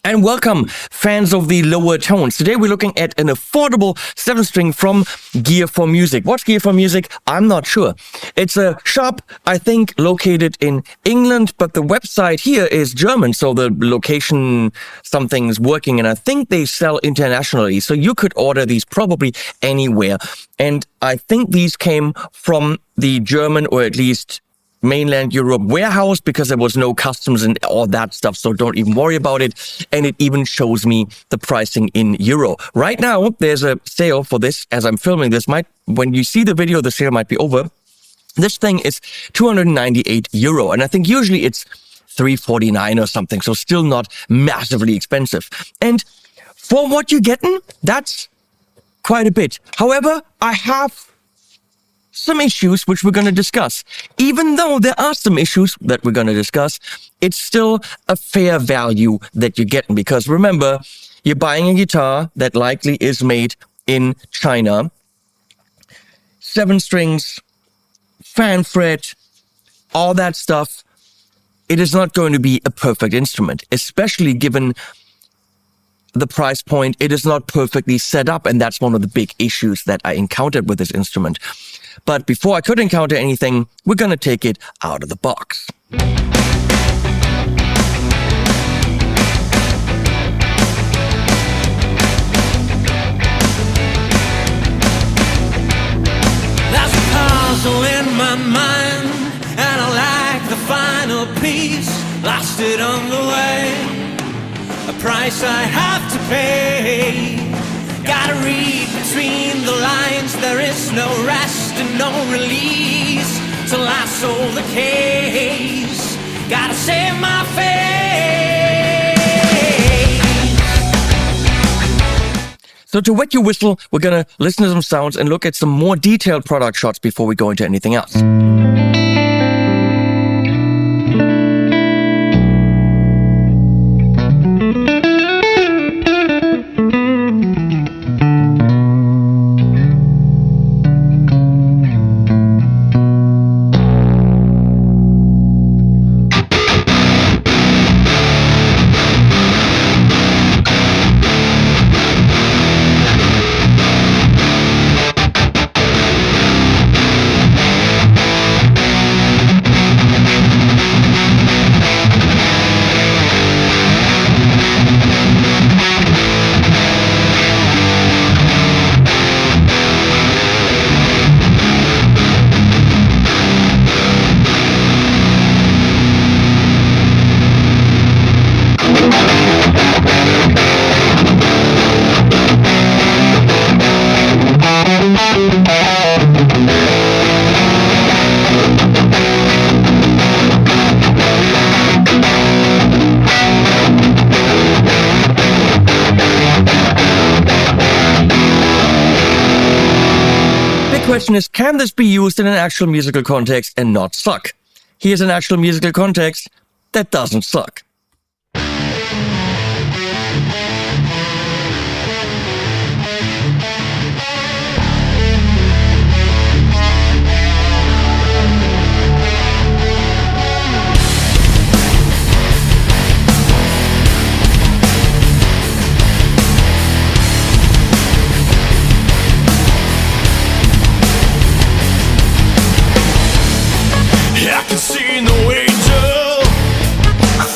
And welcome, fans of the lower tones. Today we're looking at an affordable 7-string from G4M Music. What's G4M Music? I'm not sure. It's a shop, I think, located in England, but the website here is German, so the location, something's working, and I think they sell internationally, so you could order these probably anywhere. And I think these came from the German, or at least mainland Europe warehouse, because there was no customs and all that stuff, so don't even worry about it. And it even shows me the pricing in euro. Right now, there's a sale for this as I'm filming this. When you see the video, the sale might be over. This thing is 298 euro, and I think usually it's 349 or something, so still not massively expensive. And for what you're getting, that's quite a bit. However, I have some issues which we're going to discuss. Even though there are some issues that we're going to discuss, it's still a fair value that you're getting, because remember, you're buying a guitar that likely is made in China. 7 strings, fan fret, all that stuff. It is not going to be a perfect instrument, especially given the price point. It is not perfectly set up, and that's one of the big issues that I encountered with this instrument. But before I could encounter anything, we're going to take it out of the box. There's a puzzle in my mind, and I like the final piece, lost it on the way, a price I have to pay. Gotta read between the lines, there is no rest and no release till I solve the case. Gotta save my face. So to wet your whistle, we're gonna listen to some sounds and look at some more detailed product shots before we go into anything else. Question is, can this be used in an actual musical context and not suck? Here's an actual musical context that doesn't suck. I can see no angel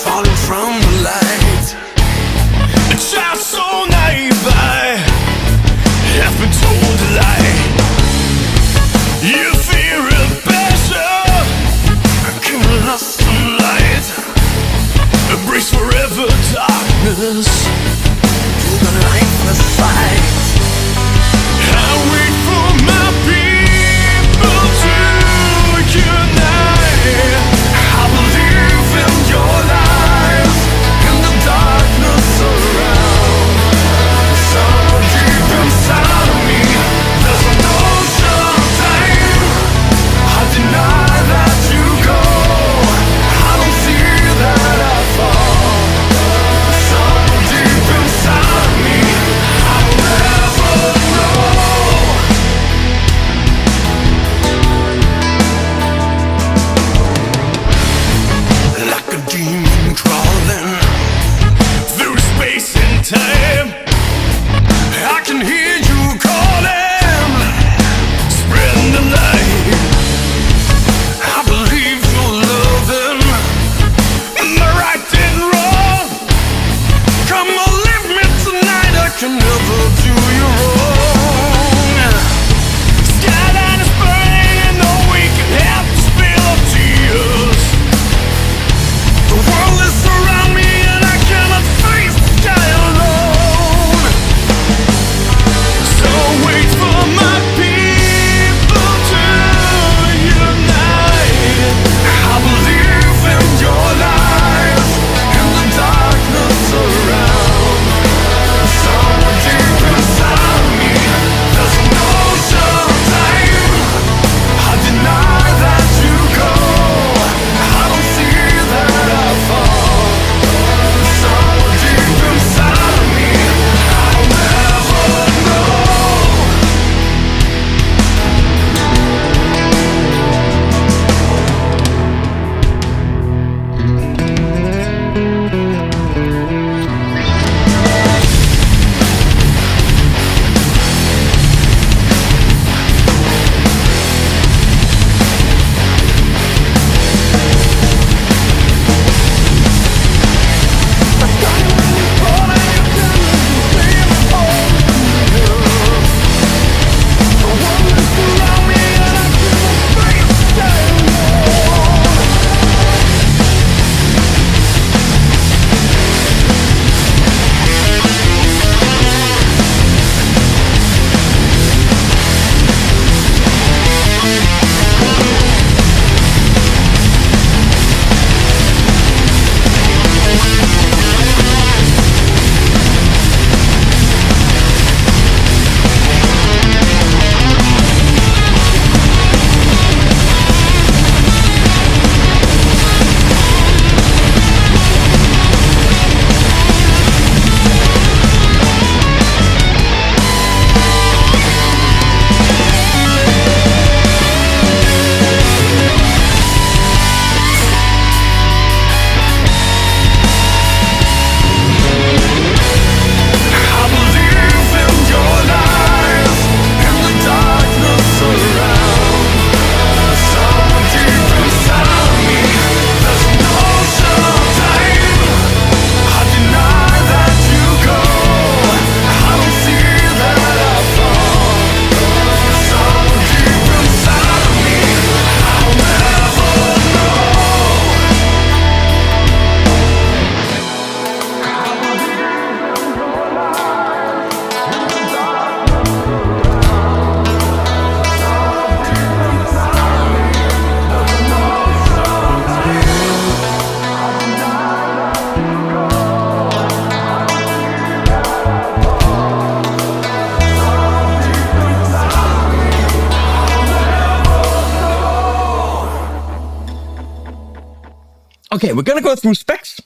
falling from the light. A child so naive, I have been told to lie. You fear of passion, can lost some light. Embrace forever darkness, you're the light the fight. I wait for my people to unite. I believe in your lies, in the darkness around. Somewhere deep inside of me, there's an ocean of time. I deny that you go, I don't see that I fall. Somewhere deep inside of me, I'll never know. can never do you wrong. Skyline is burning and no we can have to spill our tears. The world is around me and I cannot face the sky alone. So wait for my people to unite. I believe in your lies, in the darkness around. Somewhere deep inside me, there's no time. I deny that you go, I don't see that I fall. Somewhere deep inside me, I'll never know. I believe in your lies, in the darkness around. Somewhere deep inside me, there's no time. I deny that you go, I don't see that I fall. Somewhere deep inside me, I'll never Okay, we're gonna go through specs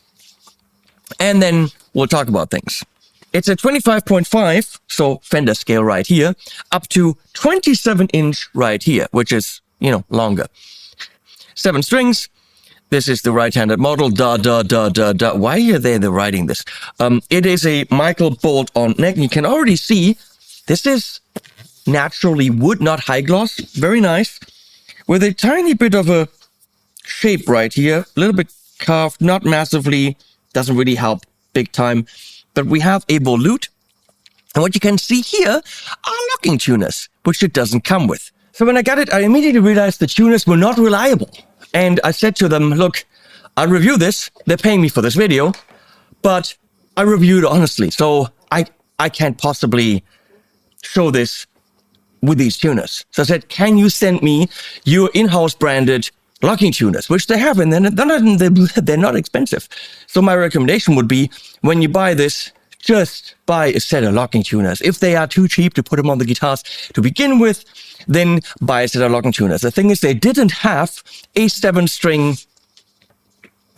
and then we'll talk about things. It's a 25.5, so Fender scale right here, up to 27-inch right here, which is, longer. 7 strings. This is the right-handed model. Why are they writing this? It is a Michael bolt on neck. You can already see this is naturally wood, not high gloss. Very nice. With a tiny bit of a shape right here, a little bit carved, not massively, doesn't really help big time. But we have a volute. And what you can see here are locking tuners, which it doesn't come with. So when I got it, I immediately realized the tuners were not reliable. And I said to them, look, I'll review this. They're paying me for this video, but I reviewed honestly. So I can't possibly show this with these tuners. So I said, can you send me your in-house branded locking tuners, which they have, and they're not expensive. So my recommendation would be, when you buy this, just buy a set of locking tuners. If they are too cheap to put them on the guitars to begin with, then buy a set of locking tuners. The thing is, they didn't have a 7-string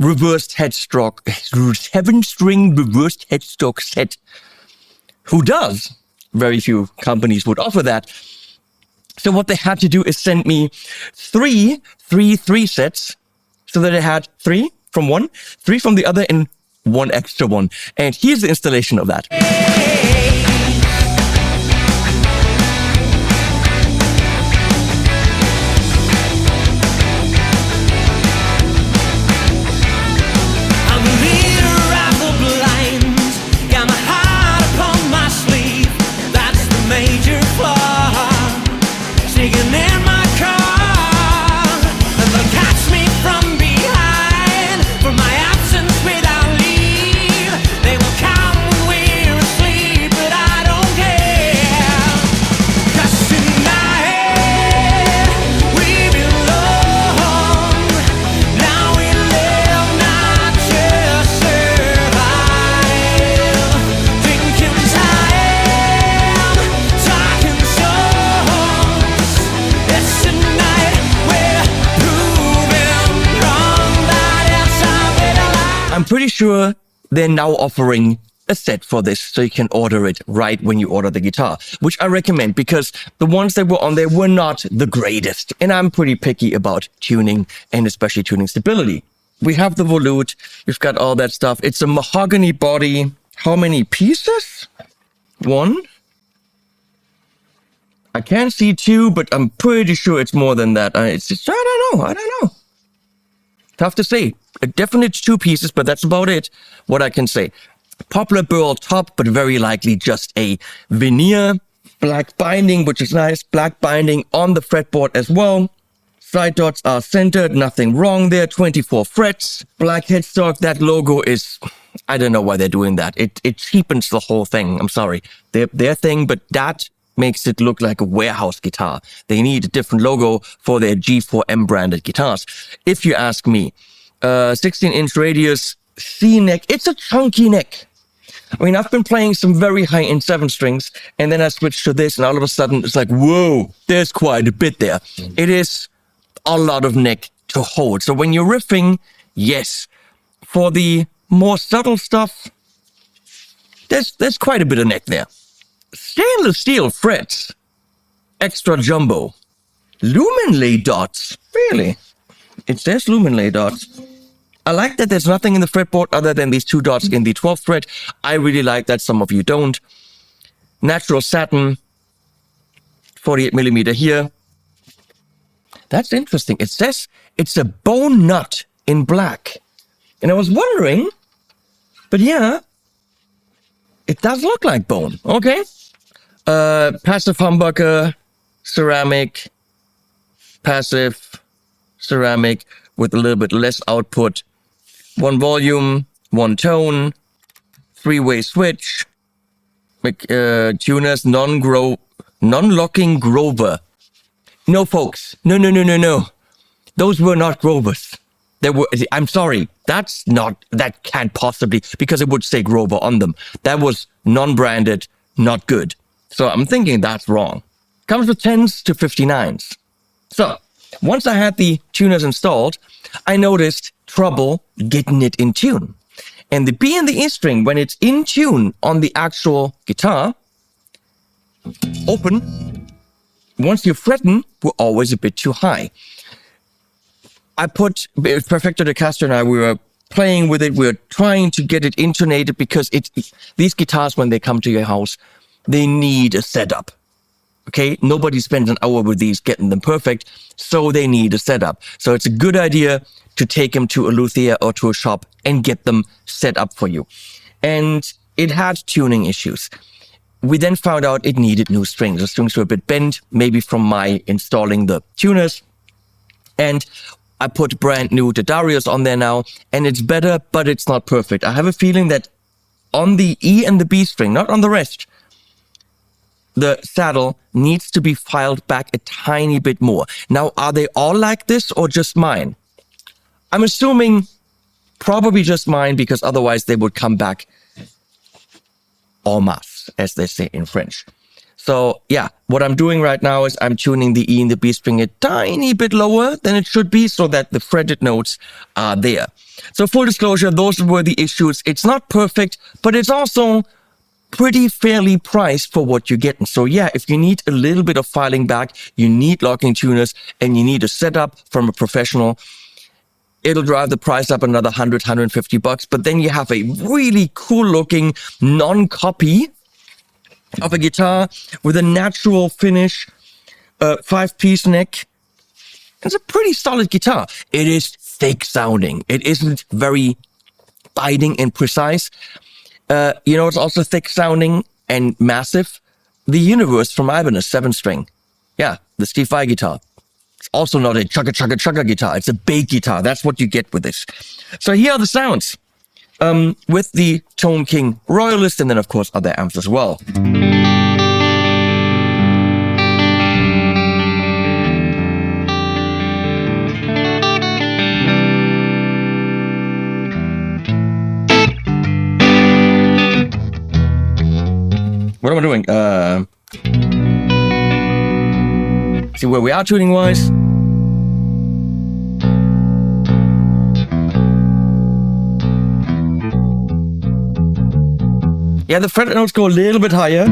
reversed headstock, 7-string reversed headstock set. Who does? Very few companies would offer that. So what they had to do is send me three sets, so that I had 3 from one, 3 from the other, and 1 extra one. And here's the installation of that. I'm the leader of the blind, got my heart upon my sleeve. sure they're now offering a set for this, so you can order it right when you order the guitar, which I recommend because the ones that were on there were not the greatest. And I'm pretty picky about tuning and especially tuning stability. We have the volute. You've got all that stuff. It's a mahogany body. How many pieces? 1. I can't see 2, but I'm pretty sure it's more than that. It's just, I don't know. Tough to say. A definite 2 pieces, but that's about it. What I can say. Poplar burl top, but very likely just a veneer. Black binding, which is nice. Black binding on the fretboard as well. Side dots are centered, nothing wrong there. 24 frets. Black headstock, that logo is, I don't know why they're doing that. It cheapens the whole thing. I'm sorry. Their thing, but that makes it look like a warehouse guitar. They need a different logo for their G4M branded guitars. If you ask me, 16-inch radius, C neck. It's a chunky neck. I mean, I've been playing some very high-end 7 strings, and then I switched to this, and all of a sudden, it's like, whoa, there's quite a bit there. It is a lot of neck to hold. So when you're riffing, yes. For the more subtle stuff, there's quite a bit of neck there. Stainless steel frets. Extra jumbo. Lumen lay dots. Really? It says lumen lay dots. I like that there's nothing in the fretboard other than these 2 dots in the 12th fret. I really like that. Some of you don't. Natural satin. 48mm here. That's interesting. It says it's a bone nut in black. And I was wondering, but yeah, it does look like bone. Okay. Passive humbucker, ceramic, passive, ceramic with a little bit less output. 1 volume, 1 tone, 3-way switch, tuners, non-locking Grover. No, folks. No. Those were not Grovers. I'm sorry. That can't possibly, because it would say Grover on them. That was non-branded, not good. So I'm thinking that's wrong. Comes with 10s to 59s. So once I had the tuners installed, I noticed trouble getting it in tune. And the B and the E string, when it's in tune on the actual guitar, open, once you're fretting, we're always a bit too high. Perfecto de Castro and I, we were playing with it. We were trying to get it intonated because these guitars, when they come to your house, they need a setup. Okay, nobody spends an hour with these getting them perfect, so they need a setup. So it's a good idea to take them to a luthier or to a shop and get them set up for you. And it had tuning issues. We then found out it needed new strings. The strings were a bit bent, maybe from my installing the tuners. And I put brand new Darius on there now, and it's better, but it's not perfect. I have a feeling that on the E and the B string, not on the rest, the saddle needs to be filed back a tiny bit more. Now, are they all like this or just mine? I'm assuming probably just mine, because otherwise they would come back en masse, as they say in French. So yeah, what I'm doing right now is I'm tuning the E and the B string a tiny bit lower than it should be so that the fretted notes are there. So full disclosure, those were the issues. It's not perfect, but it's also pretty fairly priced for what you're getting. So yeah, if you need a little bit of filing back, you need locking tuners, and you need a setup from a professional, it'll drive the price up another $100, $150. But then you have a really cool looking non-copy of a guitar with a natural finish, 5-piece neck. It's a pretty solid guitar. It is thick sounding. It isn't very biting and precise. It's also thick sounding and massive. The Universe from Ibanez 7-string. Yeah, the Steve Vai guitar. It's also not a chugga guitar. It's a big guitar. That's what you get with this. So here are the sounds. With the Tone King Royalist, and then of course other amps as well. What am I doing? See where we are tuning wise. Yeah, the fret notes go a little bit higher.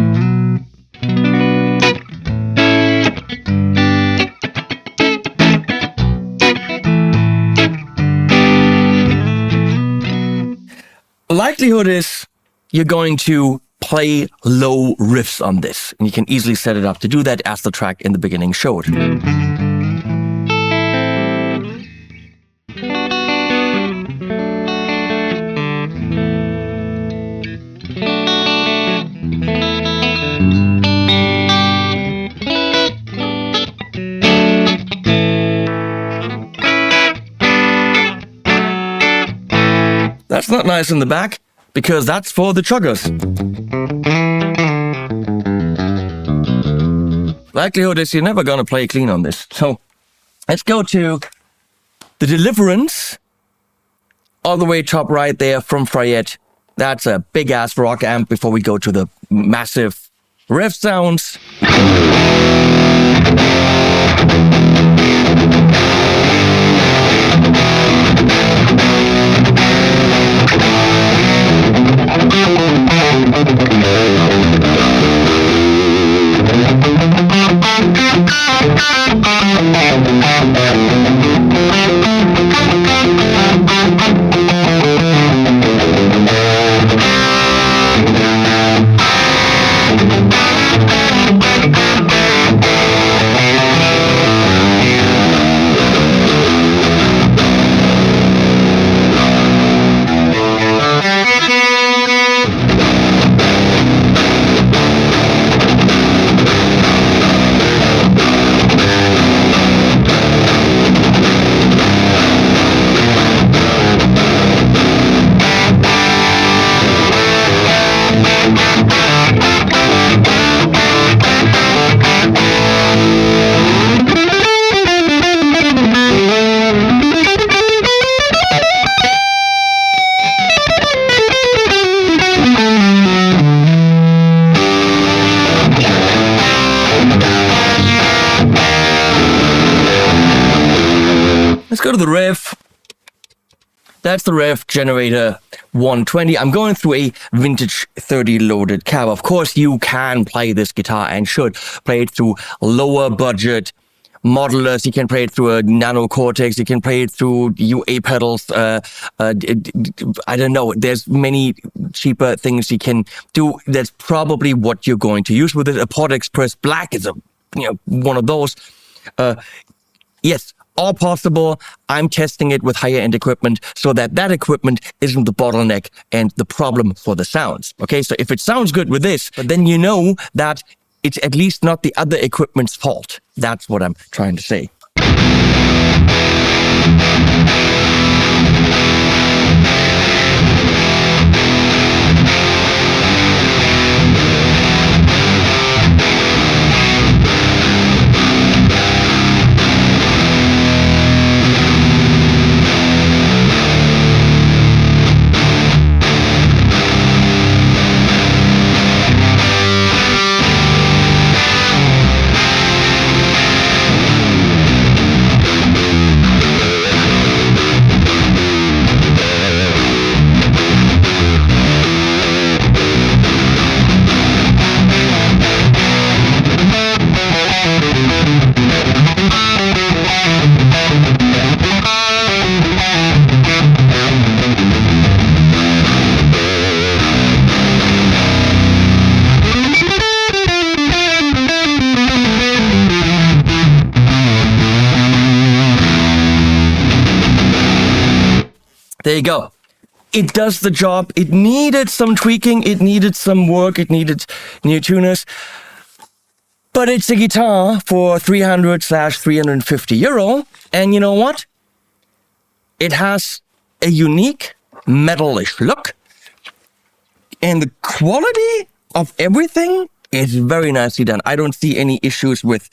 Likelihood is you're going to play low riffs on this, and you can easily set it up to do that, as the track in the beginning showed. That's not nice in the back, because that's for the chuggers. Likelihood is you're never gonna play clean on this. So let's go to the Deliverance, all the way top right there from Fryette. That's a big ass rock amp before we go to the massive riff sounds. Let's go to the riff. That's the riff, generator 120. I'm going through a vintage 30 loaded cab. Of course, you can play this guitar and should play it through lower budget modelers. You can play it through a Nano Cortex. You can play it through UA pedals. I don't know. There's many cheaper things you can do. That's probably what you're going to use with it. A Port Express Black is one of those. Yes. All possible. I'm testing it with higher end equipment so that equipment isn't the bottleneck and the problem for the sounds. Okay, so if it sounds good with this, but then you know that it's at least not the other equipment's fault. That's what I'm trying to say. There you go. It does the job. It needed some tweaking. It needed some work. It needed new tuners. But it's a guitar for 300/350 euro. And you know what? It has a unique metalish look. And the quality of everything is very nicely done. I don't see any issues with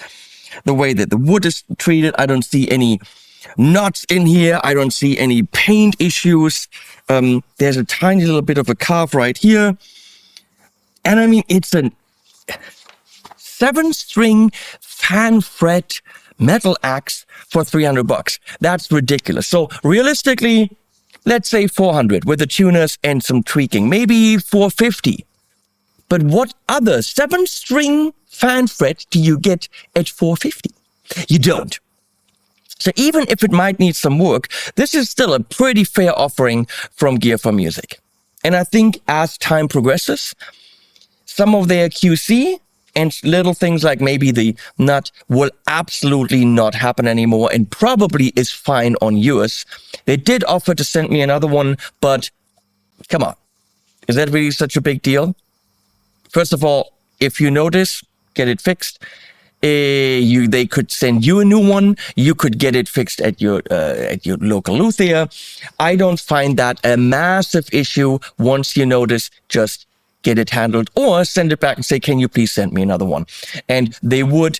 the way that the wood is treated. I don't see any knots in here. I don't see any paint issues. There's a tiny little bit of a carve right here. And I mean, it's a 7-string fan fret metal axe for $300. That's ridiculous. So realistically, let's say 400 with the tuners and some tweaking, maybe 450 But what other 7-string fan fret do you get at 450? You don't. So even if it might need some work, this is still a pretty fair offering from Gear4Music. And I think as time progresses, some of their QC and little things like maybe the nut will absolutely not happen anymore and probably is fine on yours. They did offer to send me another one, but come on. Is that really such a big deal? First of all, if you notice, get it fixed. They could send you a new one. You could get it fixed at your local luthier. I don't find that a massive issue. Once you notice, just get it handled or send it back and say, can you please send me another one? And they would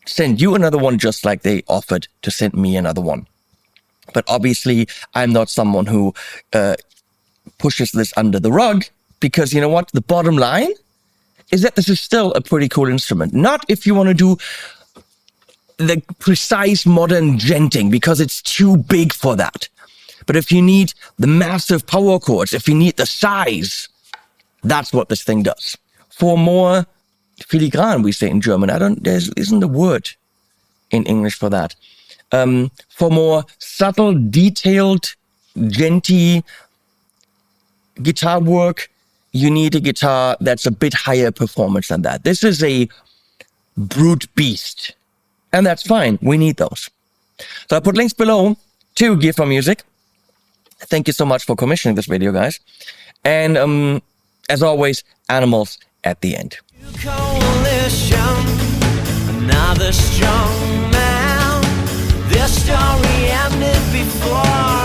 send you another one just like they offered to send me another one. But obviously, I'm not someone who pushes this under the rug because you know what? The bottom line is that this is still a pretty cool instrument. Not if you want to do the precise modern djenting because it's too big for that. But if you need the massive power chords, if you need the size, that's what this thing does. For more filigran, we say in German. There isn't a word in English for that. For more subtle, detailed, djenty guitar work, you need a guitar that's a bit higher performance than that. This is a brute beast. And that's fine. We need those. So I put links below to Gear4Music. Thank you so much for commissioning this video, guys. And as always, animals at the end. Coalition, another strong man. This story ended before